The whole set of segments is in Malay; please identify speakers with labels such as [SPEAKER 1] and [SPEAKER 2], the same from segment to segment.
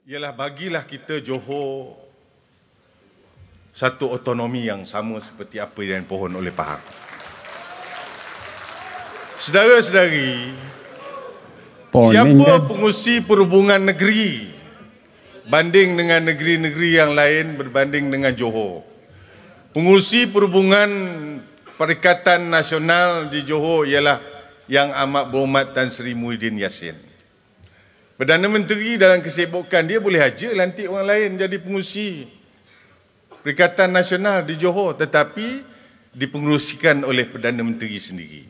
[SPEAKER 1] ialah bagilah kita Johor satu otonomi yang sama seperti apa yang dipohon oleh Pahang. Saudara-saudari, siapa pengurusi perhubungan negeri banding dengan negeri-negeri yang lain berbanding dengan Johor? Pengurusi perhubungan Perikatan Nasional di Johor ialah Yang Amat Berhormat Tan Sri Muhyiddin Yassin. Perdana Menteri dalam kesibukan dia boleh aja lantik orang lain jadi pengurusi Perikatan Nasional di Johor, tetapi dipengerusikan oleh Perdana Menteri sendiri.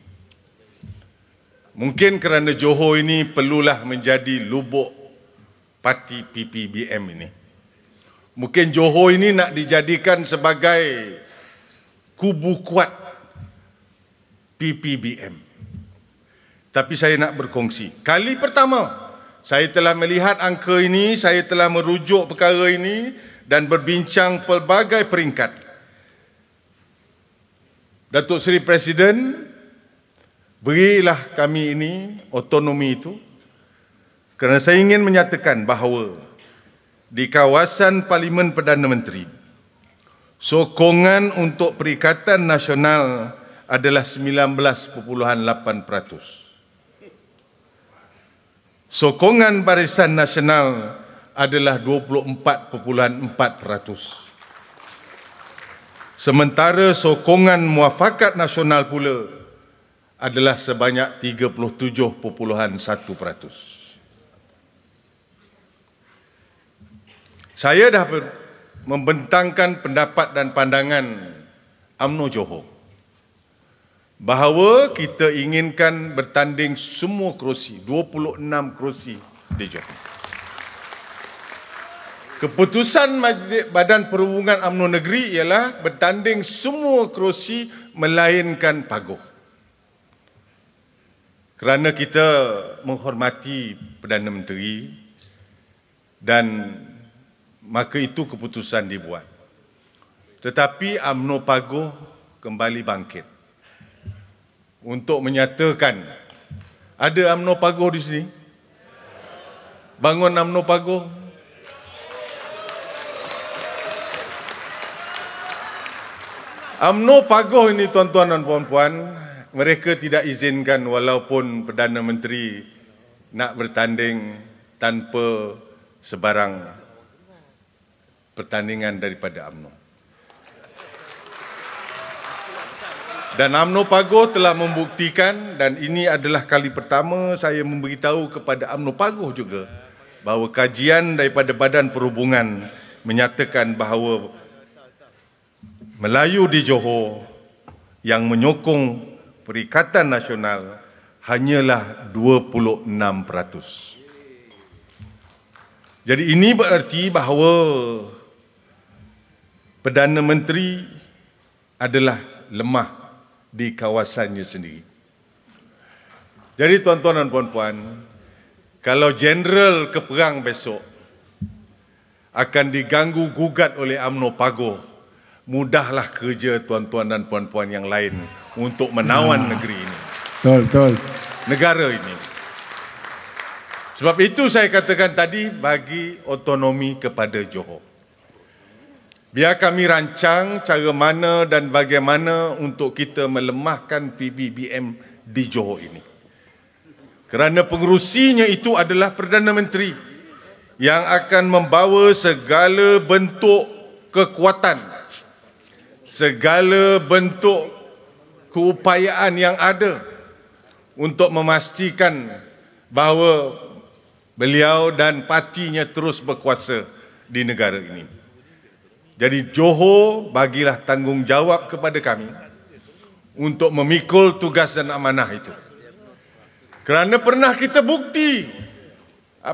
[SPEAKER 1] Mungkin kerana Johor ini perlulah menjadi lubuk parti PPBM ini. Mungkin Johor ini nak dijadikan sebagai kubu kuat PPBM. Tapi saya nak berkongsi. Kali pertama saya telah melihat angka ini, saya telah merujuk perkara ini dan berbincang pelbagai peringkat. Datuk Seri Presiden, berilah kami ini otonomi itu kerana saya ingin menyatakan bahawa di kawasan Parlimen Perdana Menteri, sokongan untuk Perikatan Nasional adalah 19.8%. Sokongan Barisan Nasional adalah 24.4%. Sementara sokongan Muafakat Nasional pula adalah sebanyak 37.1%. Saya dah membentangkan pendapat dan pandangan UMNO Johor bahawa kita inginkan bertanding semua kerusi, 26 kerusi di Johor. Keputusan Badan Perhubungan UMNO Negeri ialah bertanding semua kerusi melainkan Pagoh. Kerana kita menghormati Perdana Menteri dan maka itu keputusan dibuat. Tetapi UMNO Pagoh kembali bangkit untuk menyatakan ada UMNO Pagoh di sini. Bangun UMNO Pagoh. UMNO Pagoh ini tuan-tuan dan puan-puan, mereka tidak izinkan walaupun Perdana Menteri nak bertanding tanpa sebarang pertandingan daripada UMNO. Dan UMNO Pagoh telah membuktikan, dan ini adalah kali pertama saya memberitahu kepada UMNO Pagoh juga bahawa kajian daripada Badan Perhubungan menyatakan bahawa Melayu di Johor yang menyokong Perikatan Nasional hanyalah 26%. Jadi ini berarti bahawa Perdana Menteri adalah lemah di kawasannya sendiri. Jadi tuan-tuan dan puan-puan, kalau Jeneral ke perang besok akan diganggu gugat oleh UMNO Pagoh, mudahlah kerja tuan-tuan dan puan-puan yang lain untuk menawan negeri ini.
[SPEAKER 2] Betul.
[SPEAKER 1] Negara ini. Sebab itu saya katakan tadi bagi otonomi kepada Johor. Biar kami rancang cara mana dan bagaimana untuk kita melemahkan PPBM di Johor ini. Kerana pengerusinya itu adalah Perdana Menteri yang akan membawa segala bentuk kekuatan, segala bentuk keupayaan yang ada untuk memastikan bahawa beliau dan partinya terus berkuasa di negara ini. Jadi Johor bagilah tanggungjawab kepada kami untuk memikul tugas dan amanah itu. Kerana pernah kita bukti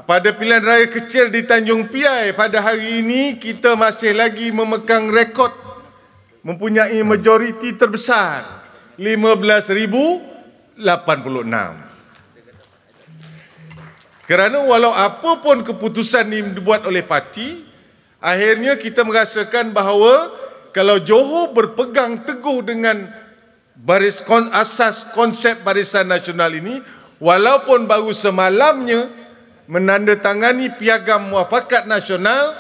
[SPEAKER 1] pada pilihan raya kecil di Tanjung Piai pada hari ini kita masih lagi memegang rekod mempunyai majoriti terbesar 15,086. Kerana walau apapun keputusan ini dibuat oleh parti, akhirnya kita merasakan bahawa kalau Johor berpegang teguh dengan asas konsep Barisan Nasional ini, walaupun baru semalamnya menandatangani piagam muafakat nasional,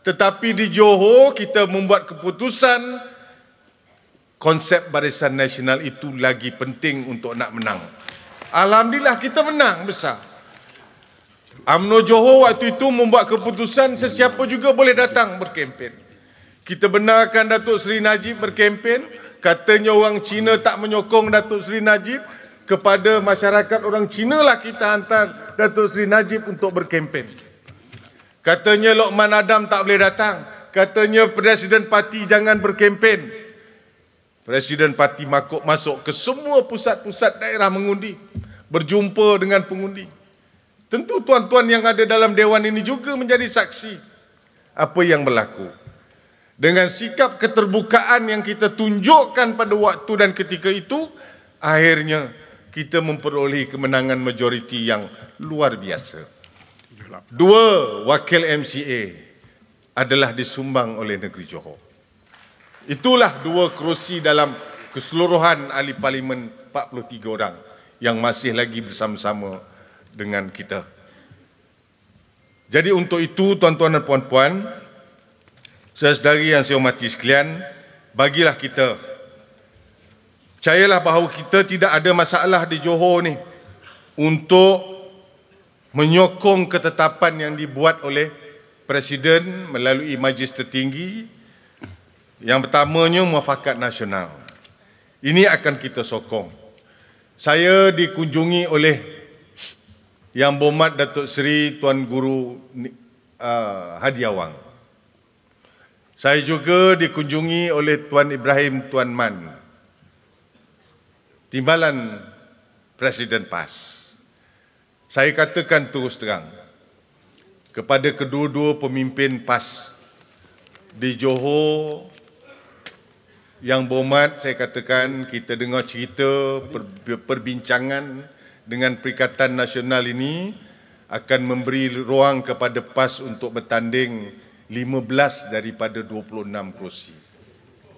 [SPEAKER 1] tetapi di Johor kita membuat keputusan konsep Barisan Nasional itu lagi penting untuk nak menang. Alhamdulillah kita menang besar. UMNO Johor waktu itu membuat keputusan sesiapa juga boleh datang berkempen. Kita benarkan Datuk Seri Najib berkempen. Katanya orang Cina tak menyokong Datuk Seri Najib. Kepada masyarakat orang Cina lah kita hantar Datuk Seri Najib untuk berkempen. Katanya Lokman Adam tak boleh datang. Katanya Presiden Parti jangan berkempen. Presiden Parti masuk ke semua pusat-pusat daerah mengundi. Berjumpa dengan pengundi. Tentu tuan-tuan yang ada dalam Dewan ini juga menjadi saksi apa yang berlaku. Dengan sikap keterbukaan yang kita tunjukkan pada waktu dan ketika itu, akhirnya kita memperoleh kemenangan majoriti yang luar biasa. 2 wakil MCA adalah disumbang oleh negeri Johor. Itulah 2 kerusi dalam keseluruhan ahli parlimen 43 orang yang masih lagi bersama-sama dengan kita. Jadi untuk itu, tuan-tuan dan puan-puan, saudara-saudari yang saya hormati sekalian, bagilah kita, percayalah bahawa kita tidak ada masalah di Johor ni untuk menyokong ketetapan yang dibuat oleh Presiden melalui Majlis Tertinggi. Yang pertamanya muafakat nasional. Ini akan kita sokong. Saya dikunjungi oleh Yang Berhormat Datuk Seri Tuan Guru Hadi Awang. Saya juga dikunjungi oleh Tuan Ibrahim Tuan Man, Timbalan Presiden PAS. Saya katakan terus terang kepada kedua-dua pemimpin PAS di Johor, Yang Berhormat, saya katakan kita dengar cerita perbincangan dengan Perikatan Nasional ini akan memberi ruang kepada PAS untuk bertanding 15 daripada 26 kerusi.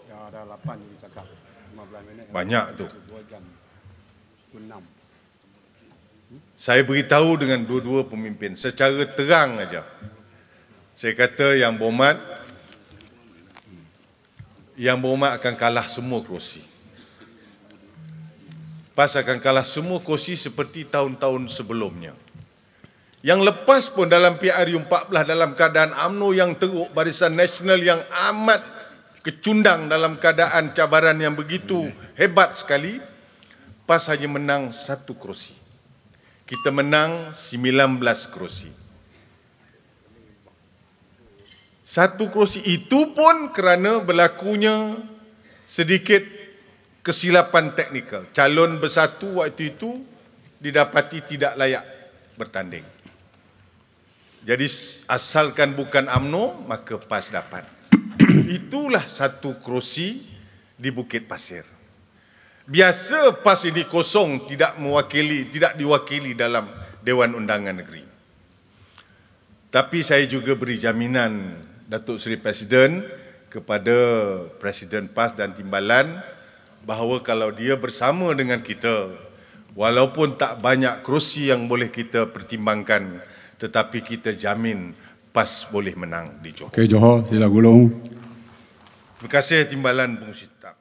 [SPEAKER 2] Ya, ada 8 cakap. 15 minit.
[SPEAKER 1] Banyak tu.
[SPEAKER 2] 2 jam. 6.
[SPEAKER 1] Saya beritahu dengan dua-dua pemimpin secara terang aja. Saya kata Yang Berhormat akan kalah semua kerusi. PAS akan kalah semua kerusi seperti tahun-tahun sebelumnya. Yang lepas pun dalam PRU14 dalam keadaan UMNO yang teruk, Barisan Nasional yang amat kecundang dalam keadaan cabaran yang begitu hebat sekali, PAS hanya menang 1 kerusi. Kita menang 19 kerusi. 1 kerusi itu pun kerana berlakunya sedikit kesilapan teknikal. Calon bersatu waktu itu didapati tidak layak bertanding. Jadi asalkan bukan UMNO, maka PAS dapat. Itulah 1 kerusi di Bukit Pasir. Biasa PAS ini kosong, tidak diwakili dalam Dewan Undangan Negeri. Tapi saya juga beri jaminan Datuk Seri Presiden kepada Presiden PAS dan Timbalan bahawa kalau dia bersama dengan kita, walaupun tak banyak kerusi yang boleh kita pertimbangkan, tetapi kita jamin PAS boleh menang di Johor.
[SPEAKER 2] Okey, Johor, sila gulung.
[SPEAKER 1] Terima kasih Timbalan Pengurusi Tetap.